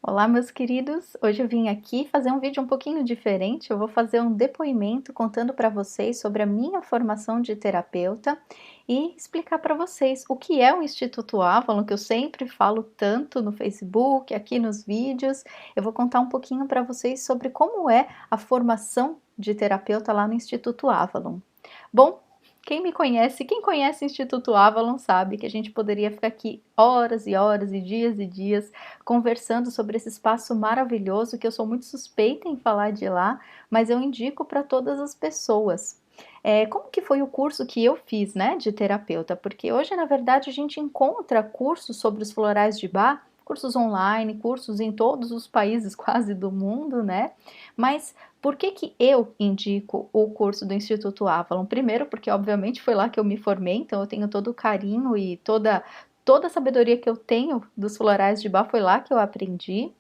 Olá, meus queridos! Hoje eu vim aqui fazer um vídeo um pouquinho diferente. Eu vou fazer um depoimento contando para vocês sobre a minha formação de terapeuta e explicar para vocês o que é o Instituto Avalon, que eu sempre falo tanto no Facebook, aqui nos vídeos. Eu vou contar um pouquinho para vocês sobre como é a formação de terapeuta lá no Instituto Avalon. Bom, quem conhece o Instituto Avalon sabe que a gente poderia ficar aqui horas e horas e dias conversando sobre esse espaço maravilhoso que eu sou muito suspeita em falar de lá, mas eu indico para todas as pessoas. Como que foi o curso que eu fiz, né, de terapeuta? Porque hoje, na verdade, a gente encontra cursos sobre os florais de Bach, cursos online, cursos em todos os países quase do mundo, né? Mas por que que eu indico o curso do Instituto Avalon? Primeiro, porque obviamente foi lá que eu me formei, então eu tenho todo o carinho e toda a sabedoria que eu tenho dos florais de Bach foi lá que eu aprendi.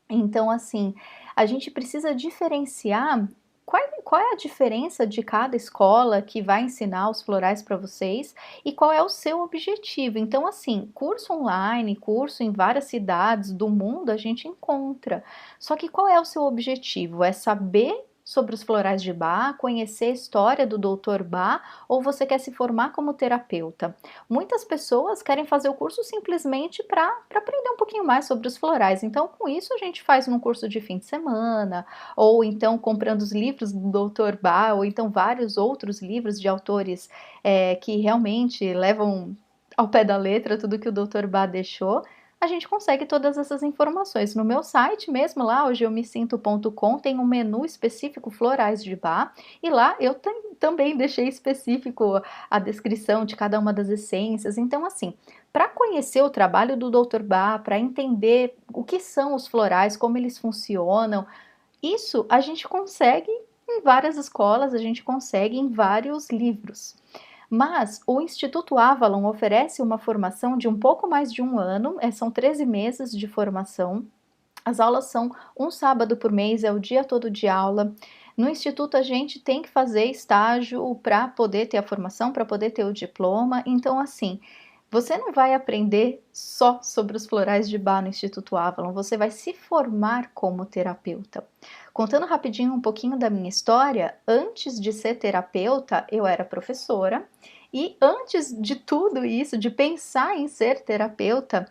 Então, assim, a gente precisa diferenciar qual é a diferença de cada escola que vai ensinar os florais para vocês e qual é o seu objetivo. Então, assim, curso online, curso em várias cidades do mundo a gente encontra. Só que qual é o seu objetivo? É saber sobre os florais de Bach, conhecer a história do Dr. Bach, ou você quer se formar como terapeuta? Muitas pessoas querem fazer o curso simplesmente para aprender um pouquinho mais sobre os florais. Então, com isso, a gente faz num curso de fim de semana, ou então comprando os livros do Dr. Bach, ou então vários outros livros de autores que realmente levam ao pé da letra tudo que o Dr. Bach deixou. A gente consegue todas essas informações. No meu site mesmo, lá, hoje eu me sinto.com, tem um menu específico Florais de Bach, e lá eu também deixei específico a descrição de cada uma das essências. Então, assim, para conhecer o trabalho do Dr. Bach, para entender o que são os florais, como eles funcionam, isso a gente consegue em várias escolas, a gente consegue em vários livros. Mas o Instituto Avalon oferece uma formação de um pouco mais de um ano, são 13 meses de formação. As aulas são um sábado por mês, é o dia todo de aula. No instituto a gente tem que fazer estágio para poder ter a formação, para poder ter o diploma. Então, assim, você não vai aprender só sobre os florais de Bach no Instituto Avalon, você vai se formar como terapeuta. Contando rapidinho um pouquinho da minha história, antes de ser terapeuta, eu era professora, e antes de tudo isso, de pensar em ser terapeuta,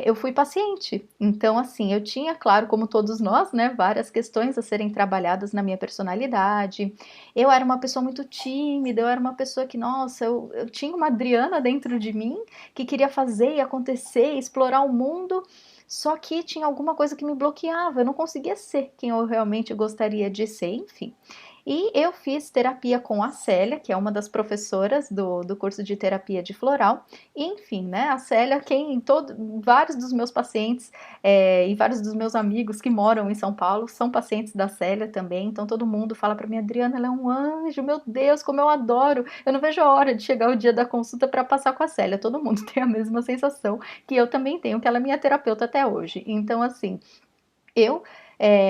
eu fui paciente. Então, assim, eu tinha, claro, como todos nós, né, várias questões a serem trabalhadas na minha personalidade. Eu era uma pessoa muito tímida, eu era uma pessoa que, nossa, eu tinha uma Adriana dentro de mim que queria fazer e acontecer, explorar o mundo, só que tinha alguma coisa que me bloqueava, eu não conseguia ser quem eu realmente gostaria de ser, enfim. E eu fiz terapia com a Célia, que é uma das professoras do curso de terapia de floral. E, enfim, né, a Célia, vários dos meus pacientes e vários dos meus amigos que moram em São Paulo são pacientes da Célia também. Então todo mundo fala para mim, Adriana, ela é um anjo, meu Deus, como eu adoro. Eu não vejo a hora de chegar o dia da consulta para passar com a Célia. Todo mundo tem a mesma sensação que eu também tenho, que ela é minha terapeuta até hoje. Então, assim, eu,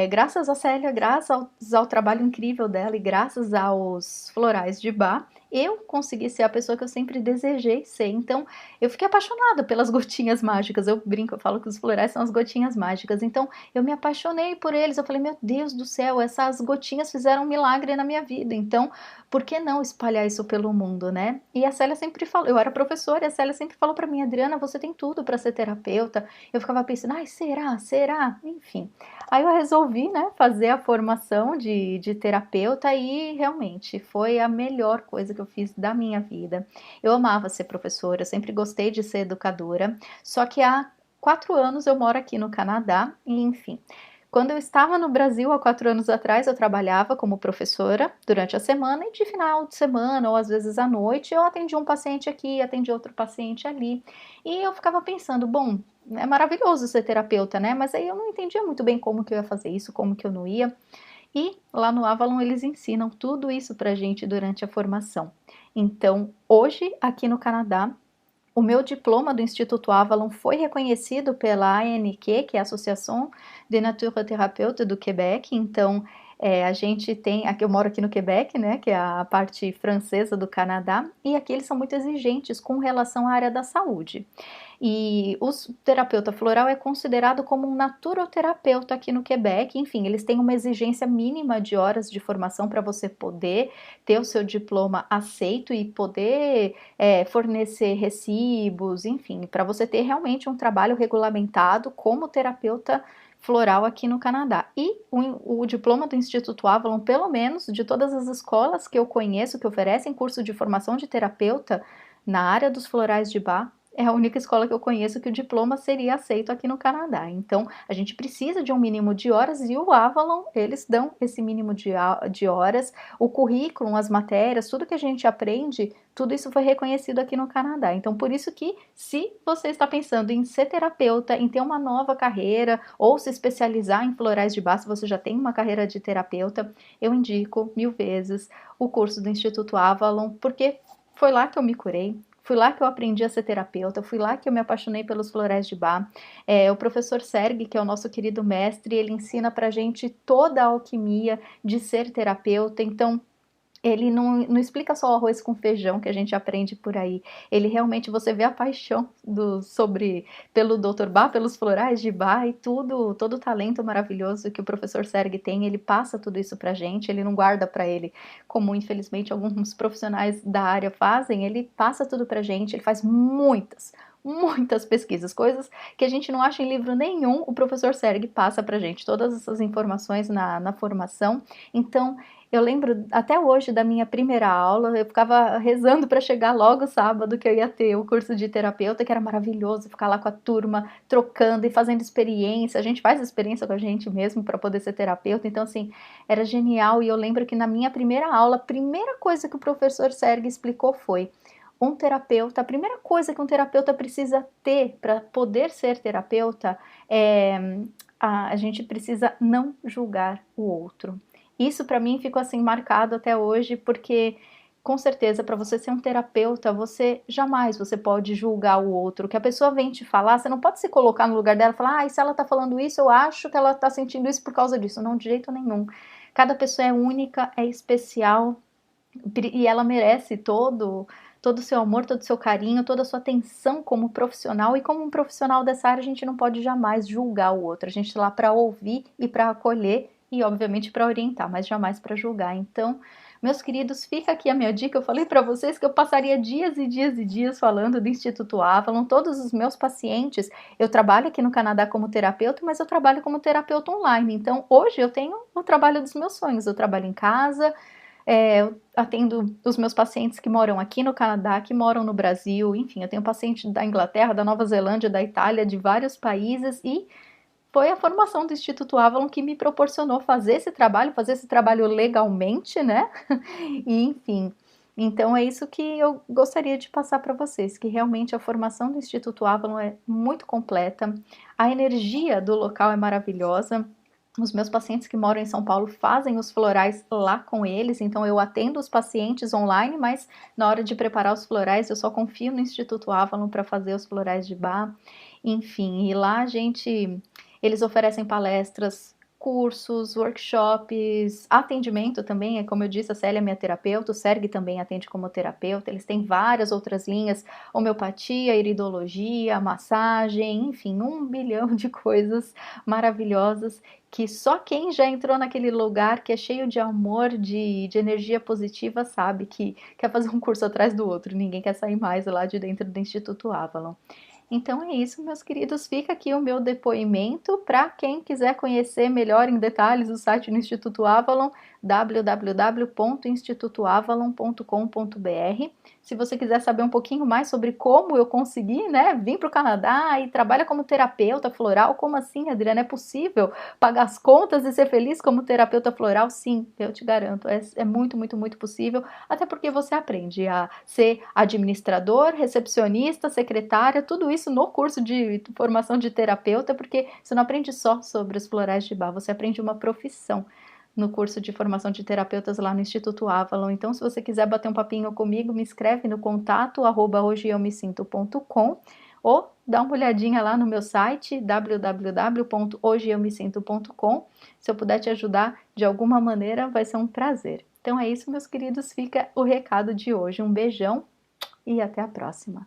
graças a Célia, graças ao trabalho incrível dela e graças aos florais de Bach, eu consegui ser a pessoa que eu sempre desejei ser. Então, eu fiquei apaixonada pelas gotinhas mágicas. Eu brinco, eu falo que os florais são as gotinhas mágicas. Então, eu me apaixonei por eles. Eu falei, meu Deus do céu, essas gotinhas fizeram um milagre na minha vida. Então, por que não espalhar isso pelo mundo, né? E a Célia sempre falou, eu era professora, e a Célia sempre falou para mim, Adriana, você tem tudo para ser terapeuta. Eu ficava pensando, ai, será? Será? Enfim. Aí eu resolvi, né, fazer a formação de terapeuta e realmente foi a melhor coisa que eu fiz da minha vida. Eu amava ser professora, eu sempre gostei de ser educadora, só que há 4 anos eu moro aqui no Canadá e, enfim, quando eu estava no Brasil há 4 anos atrás, eu trabalhava como professora durante a semana e de final de semana ou às vezes à noite eu atendia um paciente aqui, atendia outro paciente ali. E eu ficava pensando, bom, é maravilhoso ser terapeuta, né? Mas aí eu não entendia muito bem como que eu ia fazer isso, como que eu não ia. E lá no Avalon eles ensinam tudo isso pra gente durante a formação. Então, hoje, aqui no Canadá, o meu diploma do Instituto Avalon foi reconhecido pela ANQ, que é a Associação de Naturotherapeutes do Quebec. Então, a gente tem, aqui eu moro aqui no Quebec, né, que é a parte francesa do Canadá, e aqui eles são muito exigentes com relação à área da saúde. E o terapeuta floral é considerado como um naturoterapeuta aqui no Quebec. Enfim, eles têm uma exigência mínima de horas de formação para você poder ter o seu diploma aceito e poder fornecer recibos, enfim, para você ter realmente um trabalho regulamentado como terapeuta floral aqui no Canadá. E o diploma do Instituto Avalon, pelo menos de todas as escolas que eu conheço que oferecem curso de formação de terapeuta na área dos florais de Bach, é a única escola que eu conheço que o diploma seria aceito aqui no Canadá. Então, a gente precisa de um mínimo de horas e o Avalon, eles dão esse mínimo de horas. O currículo, as matérias, tudo que a gente aprende, tudo isso foi reconhecido aqui no Canadá. Então, por isso que, se você está pensando em ser terapeuta, em ter uma nova carreira, ou se especializar em florais de Bach, se você já tem uma carreira de terapeuta, eu indico 1000 vezes o curso do Instituto Avalon, porque foi lá que eu me curei. Fui lá que eu aprendi a ser terapeuta, fui lá que eu me apaixonei pelos florais de Bach. O professor Sergi, que é o nosso querido mestre, ele ensina pra gente toda a alquimia de ser terapeuta, então ele não explica só o arroz com feijão que a gente aprende por aí. Ele realmente, você vê a paixão pelo Dr. Bach, pelos florais de Bach e tudo, todo o talento maravilhoso que o professor Sergi tem, ele passa tudo isso pra gente, ele não guarda pra ele, como infelizmente alguns profissionais da área fazem, ele passa tudo pra gente, ele faz muitas pesquisas, coisas que a gente não acha em livro nenhum, o professor Sergi passa pra gente, todas essas informações na formação. Então, eu lembro até hoje da minha primeira aula, eu ficava rezando para chegar logo sábado que eu ia ter o curso de terapeuta, que era maravilhoso, ficar lá com a turma, trocando e fazendo experiência. A gente faz experiência com a gente mesmo para poder ser terapeuta, então assim, era genial. E eu lembro que na minha primeira aula, a primeira coisa que o professor Sergi explicou foi: um terapeuta, a primeira coisa que um terapeuta precisa ter para poder ser terapeuta é a gente precisa não julgar o outro. Isso para mim ficou assim marcado até hoje, porque com certeza para você ser um terapeuta, você jamais você pode julgar o outro. O que a pessoa vem te falar, você não pode se colocar no lugar dela e falar: "Ah, se ela tá falando isso, eu acho que ela tá sentindo isso por causa disso". Não, de jeito nenhum. Cada pessoa é única, é especial e ela merece todo o seu amor, todo o seu carinho, toda a sua atenção como profissional. E como um profissional dessa área, a gente não pode jamais julgar o outro. A gente está lá para ouvir e para acolher e, obviamente, para orientar, mas jamais para julgar. Então, meus queridos, fica aqui a minha dica. Eu falei para vocês que eu passaria dias e dias e dias falando do Instituto Avalon. Todos os meus pacientes, eu trabalho aqui no Canadá como terapeuta, mas eu trabalho como terapeuta online. Então, hoje eu tenho o trabalho dos meus sonhos. Eu trabalho em casa, eu atendo os meus pacientes que moram aqui no Canadá, que moram no Brasil, enfim, eu tenho paciente da Inglaterra, da Nova Zelândia, da Itália, de vários países, e foi a formação do Instituto Avalon que me proporcionou fazer esse trabalho legalmente, né? E enfim, então é isso que eu gostaria de passar para vocês, que realmente a formação do Instituto Avalon é muito completa, a energia do local é maravilhosa. Os meus pacientes que moram em São Paulo fazem os florais lá com eles, então eu atendo os pacientes online, mas na hora de preparar os florais eu só confio no Instituto Avalon para fazer os florais de Bach, enfim, e lá eles oferecem palestras, cursos, workshops, atendimento também, como eu disse, a Célia é minha terapeuta, o Sergi também atende como terapeuta, eles têm várias outras linhas, homeopatia, iridologia, massagem, enfim, 1 bilhão de coisas maravilhosas que só quem já entrou naquele lugar que é cheio de amor, de energia positiva, sabe que quer fazer um curso atrás do outro, ninguém quer sair mais lá de dentro do Instituto Avalon. Então é isso, meus queridos. Fica aqui o meu depoimento para quem quiser conhecer melhor em detalhes o site do Instituto Avalon, www.institutoavalon.com.br. Se você quiser saber um pouquinho mais sobre como eu consegui, né, vir para o Canadá e trabalhar como terapeuta floral, como assim, Adriana? É possível pagar as contas e ser feliz como terapeuta floral? Sim, eu te garanto. É muito, muito, muito possível. Até porque você aprende a ser administrador, recepcionista, secretária, tudo isso no curso de formação de terapeuta, porque você não aprende só sobre os florais de Bach, você aprende uma profissão no curso de formação de terapeutas lá no Instituto Avalon. Então, se você quiser bater um papinho comigo, me escreve no contato @hojeeumesinto.com ou dá uma olhadinha lá no meu site www.hojeeumesinto.com. Se eu puder te ajudar de alguma maneira, vai ser um prazer. Então é isso, meus queridos, fica o recado de hoje. Um beijão e até a próxima.